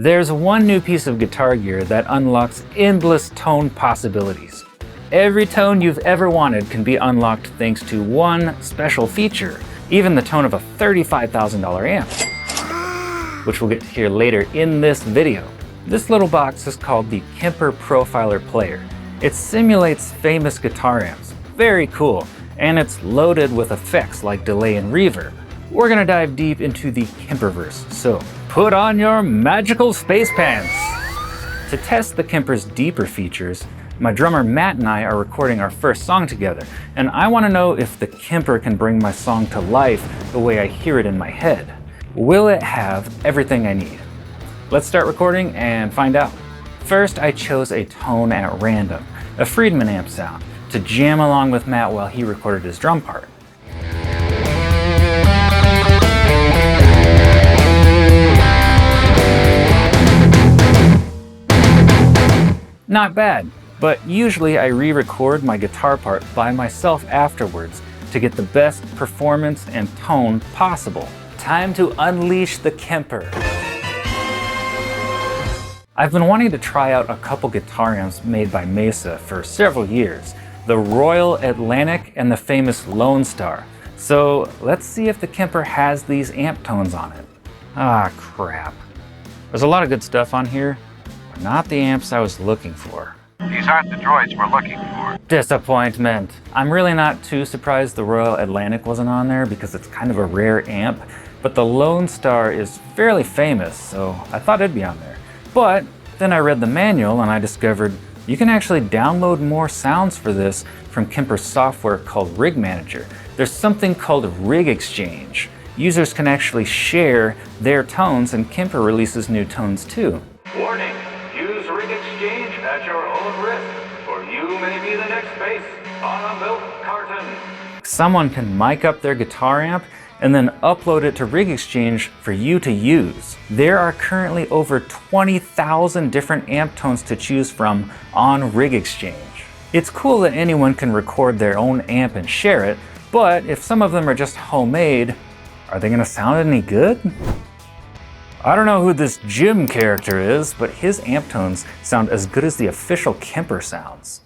There's one new piece of guitar gear that unlocks endless tone possibilities. Every tone you've ever wanted can be unlocked thanks to one special feature, even the tone of a $35,000 amp, which we'll get to hear later in this video. This little box is called the Kemper Profiler Player. It simulates famous guitar amps. Very cool, and it's loaded with effects like delay and reverb. We're gonna dive deep into the Kemperverse, so put on your magical space pants! To test the Kemper's deeper features, my drummer Matt and I are recording our first song together, and I want to know if the Kemper can bring my song to life the way I hear it in my head. Will it have everything I need? Let's start recording and find out. First, I chose a tone at random, a Friedman amp sound, to jam along with Matt while he recorded his drum part. Not bad, but usually I re-record my guitar part by myself afterwards to get the best performance and tone possible. Time to unleash the Kemper. I've been wanting to try out a couple guitar amps made by Mesa for several years, the Royal Atlantic and the famous Lone Star. So let's see if the Kemper has these amp tones on it. Ah, crap. There's a lot of good stuff on here, but not the amps I was looking for. These aren't the droids we're looking for. Disappointment. I'm really not too surprised the Royal Atlantic wasn't on there because it's kind of a rare amp, but the Lone Star is fairly famous, so I thought it'd be on there. But then I read the manual and I discovered you can actually download more sounds for this from Kemper's software called Rig Manager. There's something called Rig Exchange. Users can actually share their tones, and Kemper releases new tones too. Warning, use Rig Exchange at your own risk, or you may be the next face on a milk carton. Someone can mic up their guitar amp and then upload it to Rig Exchange for you to use. There are currently over 20,000 different amp tones to choose from on Rig Exchange. It's cool that anyone can record their own amp and share it, but if some of them are just homemade, are they gonna sound any good? I don't know who this Jim character is, but his amp tones sound as good as the official Kemper sounds.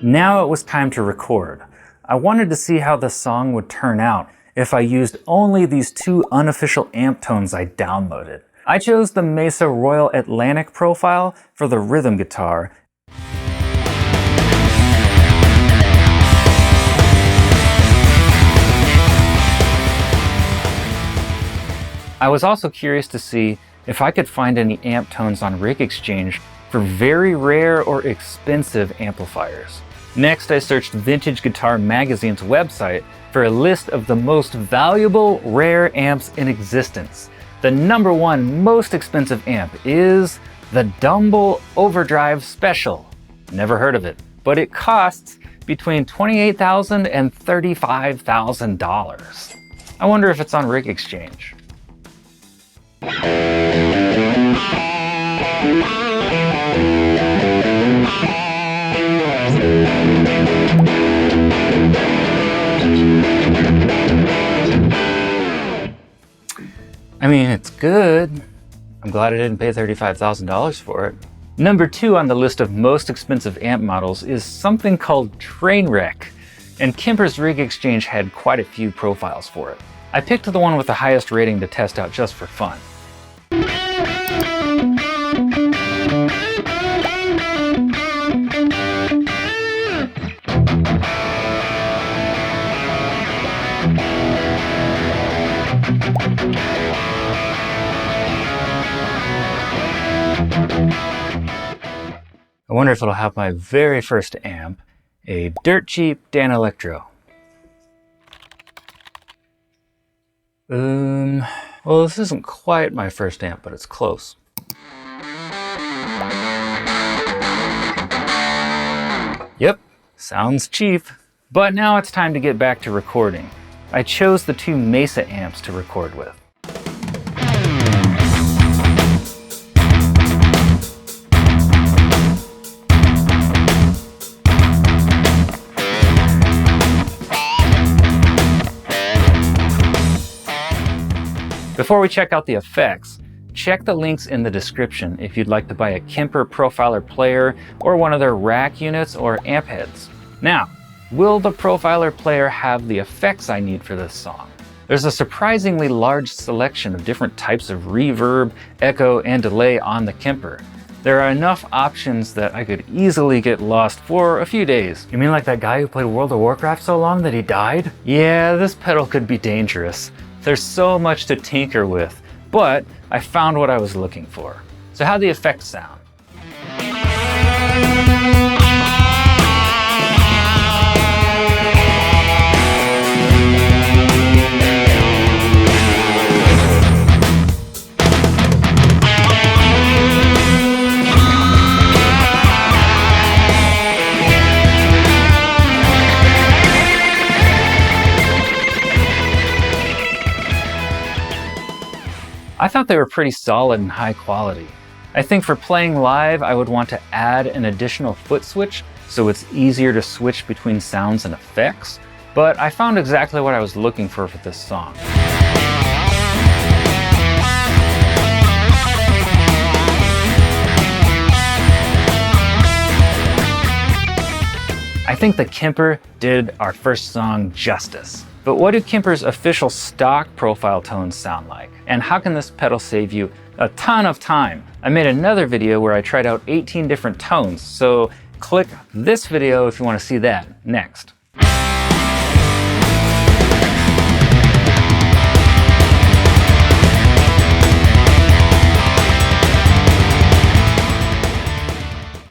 Now it was time to record. I wanted to see how the song would turn out if I used only these two unofficial amp tones I downloaded. I chose the Mesa Royal Atlantic profile for the rhythm guitar. I was also curious to see if I could find any amp tones on Rig Exchange for very rare or expensive amplifiers. Next, I searched Vintage Guitar Magazine's website for a list of the most valuable rare amps in existence. The #1 most expensive amp is the Dumble Overdrive Special. Never heard of it, but it costs between $28,000 and $35,000. I wonder if it's on Rig Exchange. I mean, it's good. I'm glad I didn't pay $35,000 for it. #2 on the list of most expensive amp models is something called Trainwreck, and Kemper's Rig Exchange had quite a few profiles for it. I picked the one with the highest rating to test out just for fun. I wonder if it'll have my very first amp, a dirt cheap Dan Electro. Well, this isn't quite my first amp, but it's close. Yep, sounds cheap. But now it's time to get back to recording. I chose the two Mesa amps to record with. Before we check out the effects, check the links in the description if you'd like to buy a Kemper Profiler player or one of their rack units or amp heads. Now, will the Profiler player have the effects I need for this song? There's a surprisingly large selection of different types of reverb, echo, and delay on the Kemper. There are enough options that I could easily get lost for a few days. You mean like that guy who played World of Warcraft so long that he died? Yeah, this pedal could be dangerous. There's so much to tinker with, but I found what I was looking for. So how'd the effects sound? I thought they were pretty solid and high quality. I think for playing live, I would want to add an additional foot switch so it's easier to switch between sounds and effects, but I found exactly what I was looking for this song. I think the Kemper did our first song justice. But what do Kemper's official stock profile tones sound like? And how can this pedal save you a ton of time? I made another video where I tried out 18 different tones, so click this video if you want to see that next.